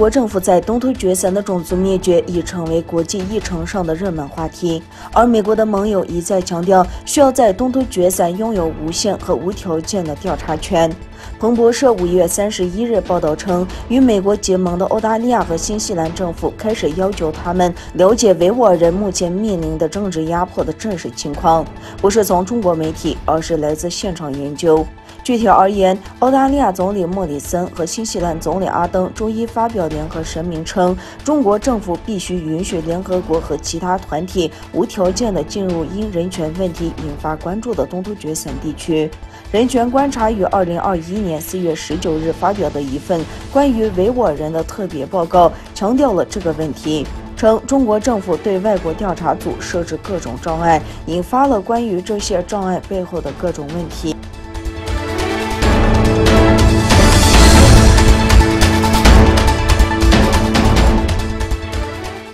国政府在东突厥散的种族灭绝已成为国际议程上的热门话题，而美国的盟友一再强调需要在东突厥散拥有无限和无条件的调查权。彭博社5月31日报道称，与美国结盟的澳大利亚和新西兰政府开始要求他们了解维吾尔人目前面临的政治压迫的真实情况，不是从中国媒体，而是来自现场研究。具体而言，澳大利亚总理莫里森和新西兰总理阿登周一发表联合声明称，中国政府必须允许联合国和其他团体无条件地进入因人权问题引发关注的东突厥散地区。人权观察于2021年4月19日发表的一份关于维吾尔人的特别报告，强调了这个问题。称中国政府对外国调查组设置各种障碍，引发了关于这些障碍背后的各种问题。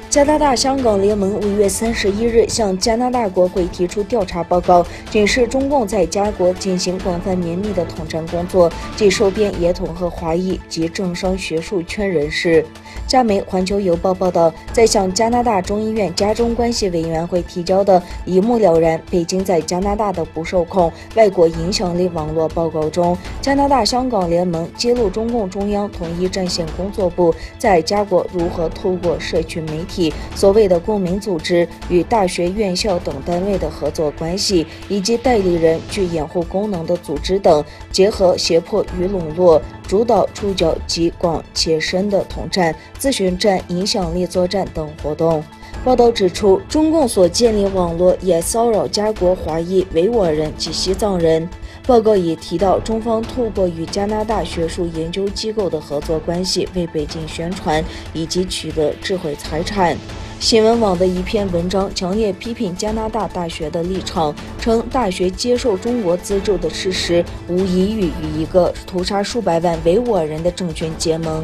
加拿大香港联盟5月31日向加拿大国会提出调查报告，警示中共在加国进行广泛绵密的统战工作，即收编野统和华裔及政商学术圈人士。加媒《环球邮报》报道，在向加拿大众议院加中关系委员会提交的一目了然北京在加拿大的不受控外国影响力网络报告中，加拿大香港联盟揭露中共中央统一战线工作部在加国如何透过社区媒体、所谓的公民组织与大学院校等单位的合作关系，以及代理人具掩护功能的组织等，结合胁迫与笼络，主导触角极广且深的统战、咨询战、影响力作战等活动。报道指出，中共所建立网络也骚扰加国华裔、维吾尔人及西藏人。报告也提到，中方透过与加拿大学术研究机构的合作关系为北京宣传以及取得智慧财产。新闻网的一篇文章强烈批评加拿大大学的立场，称大学接受中国资助的事实无异于与一个屠杀数百万维吾尔人的政权结盟。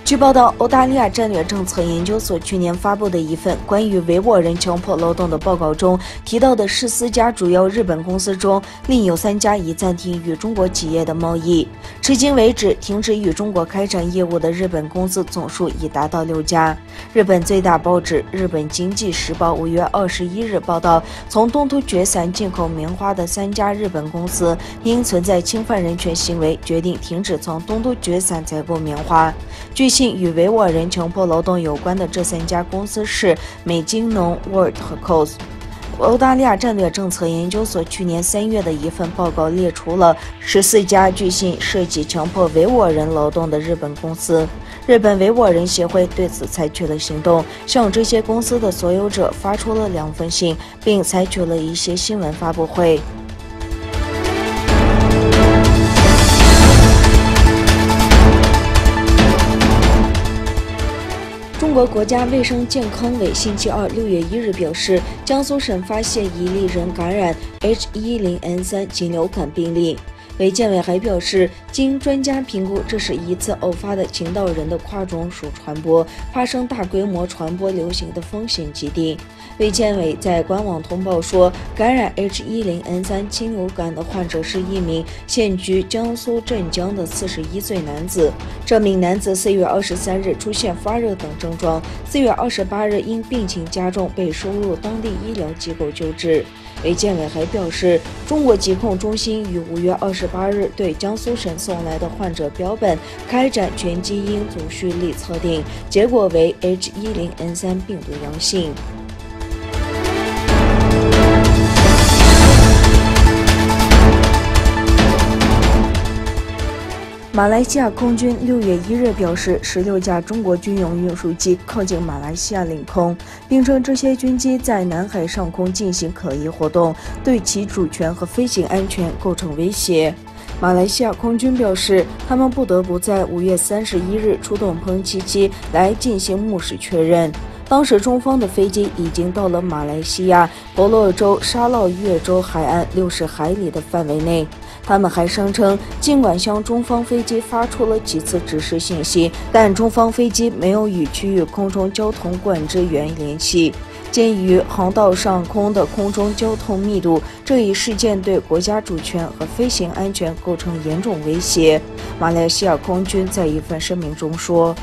据报道，澳大利亚战略政策研究所去年发布的一份关于维吾尔人强迫劳动的报告中提到的14家主要日本公司中，另有3家已暂停与中国企业的贸易。至今为止，停止与中国开展业务的日本公司总数已达到6家。日本最大报纸《日本经济时报》5月21日报道，从东突厥散进口棉花的3家日本公司因存在侵犯人权行为，决定停止从东突厥散采购棉花。据悉，与维吾尔人强迫劳动有关的这3家公司是美津浓、Word 和 Coles。澳大利亚战略政策研究所去年3月的一份报告列出了14家据信涉及强迫维吾尔人劳动的日本公司。日本维吾尔人协会对此采取了行动，向这些公司的所有者发出了2封信，并采取了一些新闻发布会。中国国家卫生健康委星期二6月1日表示，江苏省发现一例人感染 H10N3 禽流感病例。卫健委还表示，经专家评估，这是一次偶发的禽到人的跨种属传播，发生大规模传播流行的风险极低。卫健委在官网通报说，感染 H10N3 禽流感的患者是一名现居江苏镇江的41岁男子。这名男子4月23日出现发热等症状，4月28日因病情加重被收入当地医疗机构救治。卫健委还表示，中国疾控中心于5月28日对江苏省送来的患者标本开展全基因组序列测定，结果为 H10N3 病毒阳性。马来西亚空军6月1日表示，16架中国军用运输机靠近马来西亚领空，并称这些军机在南海上空进行可疑活动，对其主权和飞行安全构成威胁。马来西亚空军表示，他们不得不在5月31日出动喷气机来进行目视确认。当时中方的飞机已经到了马来西亚婆罗洲沙捞越州海岸60海里的范围内。他们还声称，尽管向中方飞机发出了几次指示信息，但中方飞机没有与区域空中交通管制员联系。鉴于航道上空的空中交通密度，这一事件对国家主权和飞行安全构成严重威胁。马来西亚空军在一份声明中说。